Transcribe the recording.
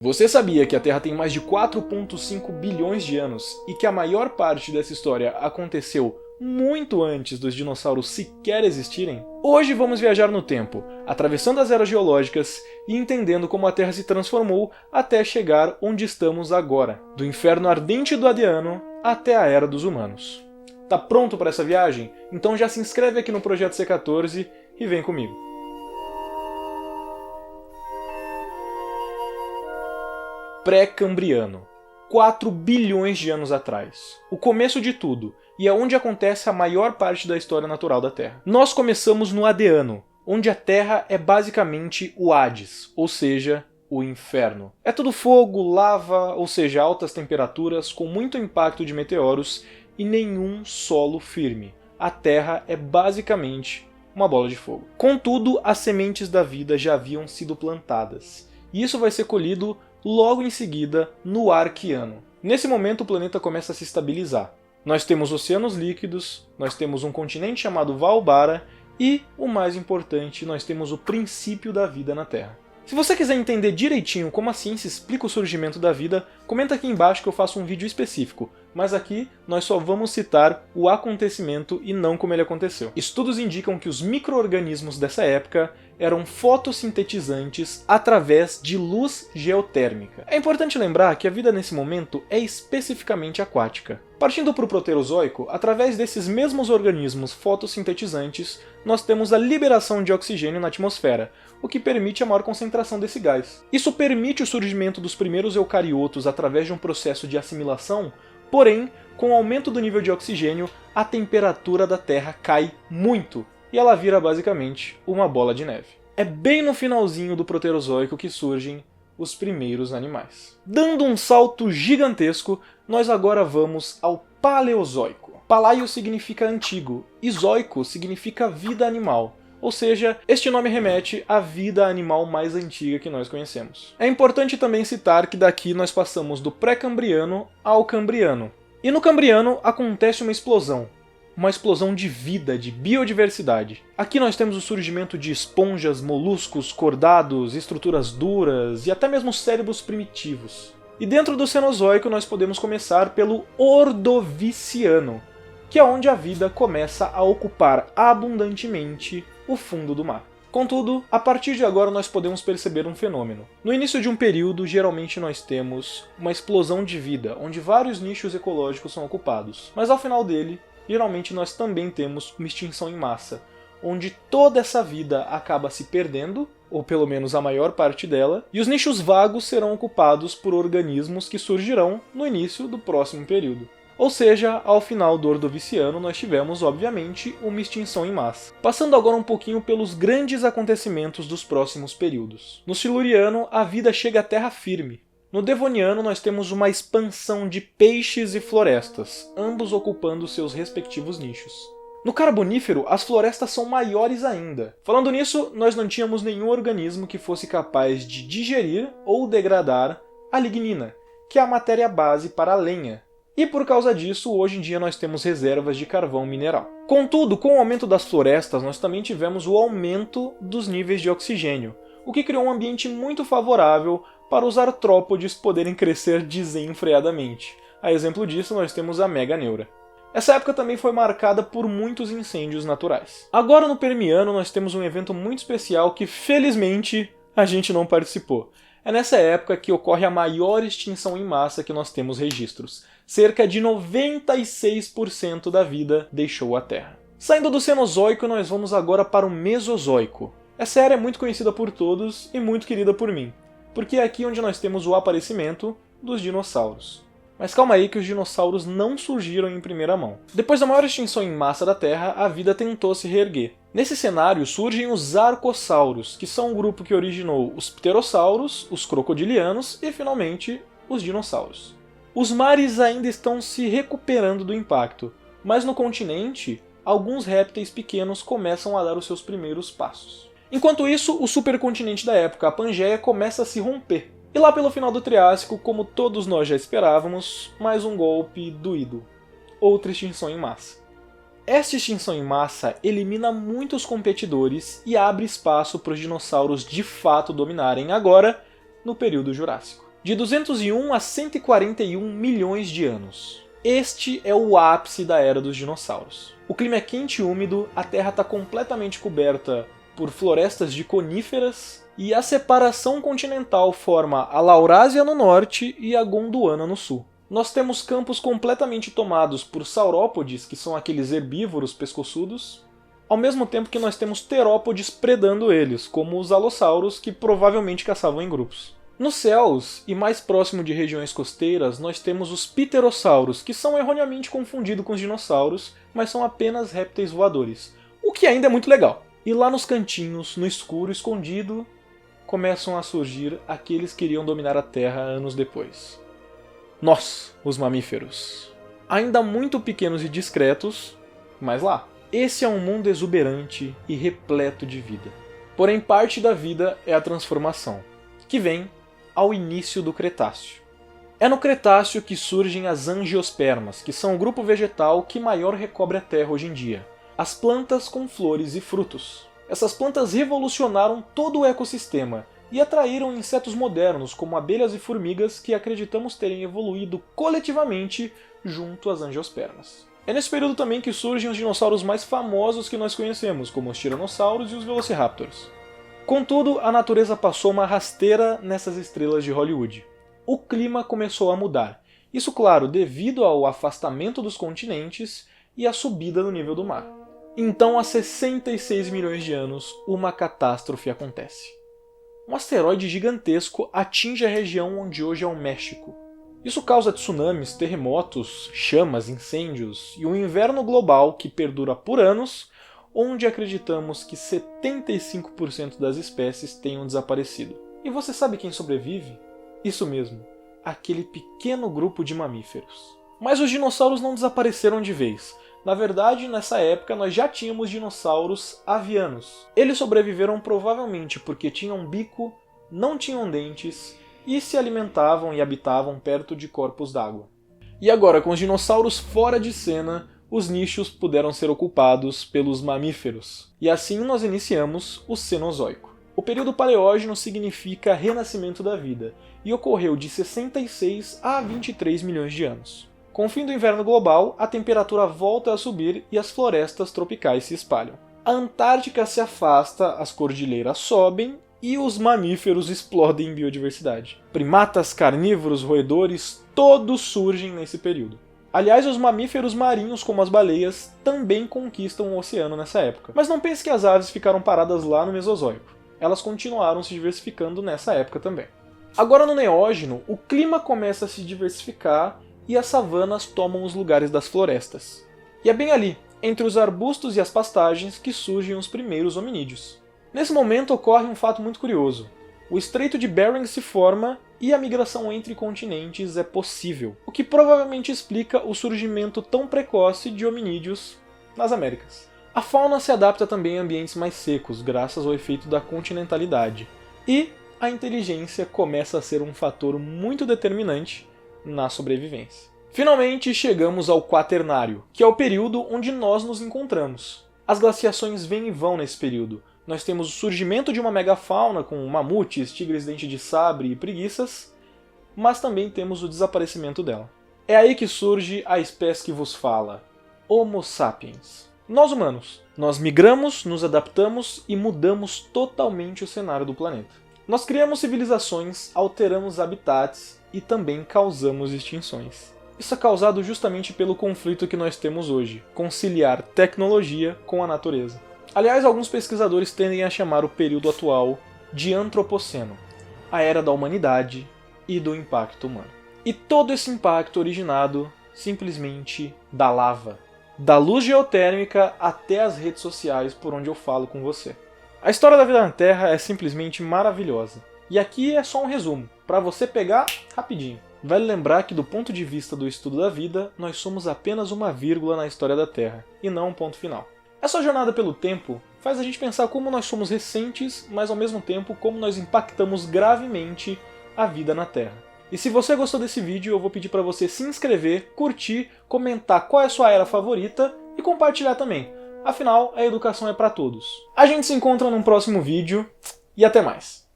Você sabia que a Terra tem mais de 4,5 bilhões de anos e que a maior parte dessa história aconteceu muito antes dos dinossauros sequer existirem? Hoje vamos viajar no tempo, atravessando as eras geológicas e entendendo como a Terra se transformou até chegar onde estamos agora, do inferno ardente do Adiano até a Era dos Humanos. Tá pronto para essa viagem? Então já se inscreve aqui no Projeto C14 e vem comigo. Pré-Cambriano, 4 bilhões de anos atrás. O começo de tudo, e é onde acontece a maior parte da história natural da Terra. Nós começamos no Adiano, onde a Terra é basicamente o Hades, ou seja, o inferno. É tudo fogo, lava, ou seja, altas temperaturas, com muito impacto de meteoros e nenhum solo firme. A Terra é basicamente uma bola de fogo. Contudo, as sementes da vida já haviam sido plantadas, e isso vai ser colhido logo em seguida no Arquiano. Nesse momento o planeta começa a se estabilizar. Nós temos oceanos líquidos, nós temos um continente chamado Valbara e, o mais importante, nós temos o princípio da vida na Terra. Se você quiser entender direitinho como a ciência explica o surgimento da vida, comenta aqui embaixo que eu faço um vídeo específico, mas aqui nós só vamos citar o acontecimento e não como ele aconteceu. Estudos indicam que os micro-organismos dessa época eram fotossintetizantes através de luz geotérmica. É importante lembrar que a vida nesse momento é especificamente aquática. Partindo para o Proterozoico, através desses mesmos organismos fotossintetizantes, nós temos a liberação de oxigênio na atmosfera, o que permite a maior concentração desse gás. Isso permite o surgimento dos primeiros eucariotos através de um processo de assimilação, porém, com o aumento do nível de oxigênio, a temperatura da Terra cai muito, e ela vira basicamente uma bola de neve. É bem no finalzinho do Proterozoico que surgem os primeiros animais. Dando um salto gigantesco, nós agora vamos ao Paleozoico. Palaio significa antigo, e zoico significa vida animal. Ou seja, este nome remete à vida animal mais antiga que nós conhecemos. É importante também citar que daqui nós passamos do pré-cambriano ao cambriano. E no cambriano acontece uma explosão de vida, de biodiversidade. Aqui nós temos o surgimento de esponjas, moluscos, cordados, estruturas duras e até mesmo cérebros primitivos. E dentro do Cenozoico nós podemos começar pelo Ordoviciano, que é onde a vida começa a ocupar abundantemente o fundo do mar. Contudo, a partir de agora nós podemos perceber um fenômeno. No início de um período, geralmente nós temos uma explosão de vida, onde vários nichos ecológicos são ocupados. Mas ao final dele, geralmente nós também temos uma extinção em massa, onde toda essa vida acaba se perdendo, ou pelo menos a maior parte dela, e os nichos vagos serão ocupados por organismos que surgirão no início do próximo período. Ou seja, ao final do Ordoviciano nós tivemos, obviamente, uma extinção em massa. Passando agora um pouquinho pelos grandes acontecimentos dos próximos períodos. No Siluriano, a vida chega à terra firme. No Devoniano nós temos uma expansão de peixes e florestas, ambos ocupando seus respectivos nichos. No Carbonífero, as florestas são maiores ainda. Falando nisso, nós não tínhamos nenhum organismo que fosse capaz de digerir ou degradar a lignina, que é a matéria base para a lenha. E por causa disso, hoje em dia nós temos reservas de carvão mineral. Contudo, com o aumento das florestas, nós também tivemos o aumento dos níveis de oxigênio, o que criou um ambiente muito favorável para os artrópodes poderem crescer desenfreadamente. A exemplo disso, nós temos a meganeura. Essa época também foi marcada por muitos incêndios naturais. Agora no Permiano nós temos um evento muito especial que, felizmente, a gente não participou. É nessa época que ocorre a maior extinção em massa que nós temos registros. Cerca de 96% da vida deixou a Terra. Saindo do Cenozoico, nós vamos agora para o Mesozoico. Essa era é muito conhecida por todos e muito querida por mim, porque é aqui onde nós temos o aparecimento dos dinossauros. Mas calma aí que os dinossauros não surgiram em primeira mão. Depois da maior extinção em massa da Terra, a vida tentou se reerguer. Nesse cenário surgem os arcossauros, que são um grupo que originou os pterossauros, os crocodilianos e, finalmente, os dinossauros. Os mares ainda estão se recuperando do impacto, mas no continente, alguns répteis pequenos começam a dar os seus primeiros passos. Enquanto isso, o supercontinente da época, a Pangeia, começa a se romper. E lá pelo final do Triássico, como todos nós já esperávamos, mais um golpe doído. Outra extinção em massa. Esta extinção em massa elimina muitos competidores e abre espaço para os dinossauros de fato dominarem agora no período Jurássico. de 201 a 141 milhões de anos. Este é o ápice da era dos dinossauros. O clima é quente e úmido, a Terra está completamente coberta por florestas de coníferas e a separação continental forma a Laurásia no norte e a Gondwana no sul. Nós temos campos completamente tomados por saurópodes, que são aqueles herbívoros pescoçudos, ao mesmo tempo que nós temos terópodes predando eles, como os alossauros, que provavelmente caçavam em grupos. Nos céus, e mais próximo de regiões costeiras, nós temos os pterossauros, que são erroneamente confundidos com os dinossauros, mas são apenas répteis voadores, o que ainda é muito legal. E lá nos cantinhos, no escuro, escondido, começam a surgir aqueles que iriam dominar a Terra anos depois. Nós, os mamíferos. Ainda muito pequenos e discretos, mas lá. Esse é um mundo exuberante e repleto de vida. Porém, parte da vida é a transformação, que vem ao início do Cretáceo. É no Cretáceo que surgem as angiospermas, que são o grupo vegetal que maior recobre a Terra hoje em dia. As plantas com flores e frutos. Essas plantas revolucionaram todo o ecossistema e atraíram insetos modernos, como abelhas e formigas, que acreditamos terem evoluído coletivamente junto às angiospermas. É nesse período também que surgem os dinossauros mais famosos que nós conhecemos, como os tiranossauros e os velociraptors. Contudo, a natureza passou uma rasteira nessas estrelas de Hollywood. O clima começou a mudar. Isso, claro, devido ao afastamento dos continentes e à subida do nível do mar. Então, há 66 milhões de anos, uma catástrofe acontece. Um asteroide gigantesco atinge a região onde hoje é o México. Isso causa tsunamis, terremotos, chamas, incêndios e um inverno global que perdura por anos, onde acreditamos que 75% das espécies tenham desaparecido. E você sabe quem sobrevive? Isso mesmo, aquele pequeno grupo de mamíferos. Mas os dinossauros não desapareceram de vez. Na verdade, nessa época nós já tínhamos dinossauros avianos. Eles sobreviveram provavelmente porque tinham bico, não tinham dentes e se alimentavam e habitavam perto de corpos d'água. E agora, com os dinossauros fora de cena, os nichos puderam ser ocupados pelos mamíferos. E assim nós iniciamos o Cenozoico. O período paleógeno significa renascimento da vida e ocorreu de 66 a 23 milhões de anos. Com o fim do inverno global, a temperatura volta a subir e as florestas tropicais se espalham. A Antártica se afasta, as cordilheiras sobem e os mamíferos explodem em biodiversidade. Primatas, carnívoros, roedores, todos surgem nesse período. Aliás, os mamíferos marinhos, como as baleias, também conquistam o oceano nessa época. Mas não pense que as aves ficaram paradas lá no Mesozoico. Elas continuaram se diversificando nessa época também. Agora no Neógeno, o clima começa a se diversificar e as savanas tomam os lugares das florestas. E é bem ali, entre os arbustos e as pastagens, que surgem os primeiros hominídeos. Nesse momento ocorre um fato muito curioso. O Estreito de Bering se forma e a migração entre continentes é possível, o que provavelmente explica o surgimento tão precoce de hominídeos nas Américas. A fauna se adapta também a ambientes mais secos, graças ao efeito da continentalidade. E a inteligência começa a ser um fator muito determinante na sobrevivência. Finalmente chegamos ao Quaternário, que é o período onde nós nos encontramos. As glaciações vêm e vão nesse período. Nós temos o surgimento de uma megafauna com mamutes, tigres dente de sabre e preguiças, mas também temos o desaparecimento dela. É aí que surge a espécie que vos fala, Homo sapiens. Nós humanos. Nós migramos, nos adaptamos e mudamos totalmente o cenário do planeta. Nós criamos civilizações, alteramos habitats e também causamos extinções. Isso é causado justamente pelo conflito que nós temos hoje, conciliar tecnologia com a natureza. Aliás, alguns pesquisadores tendem a chamar o período atual de Antropoceno, a era da humanidade e do impacto humano. E todo esse impacto originado simplesmente da lava, da luz geotérmica até as redes sociais por onde eu falo com você. A história da vida na Terra é simplesmente maravilhosa. E aqui é só um resumo, para você pegar rapidinho. Vale lembrar que do ponto de vista do estudo da vida, nós somos apenas uma vírgula na história da Terra, e não um ponto final. Essa jornada pelo tempo faz a gente pensar como nós somos recentes, mas ao mesmo tempo como nós impactamos gravemente a vida na Terra. E se você gostou desse vídeo, eu vou pedir para você se inscrever, curtir, comentar qual é a sua era favorita e compartilhar também. Afinal, a educação é para todos. A gente se encontra num próximo vídeo e até mais!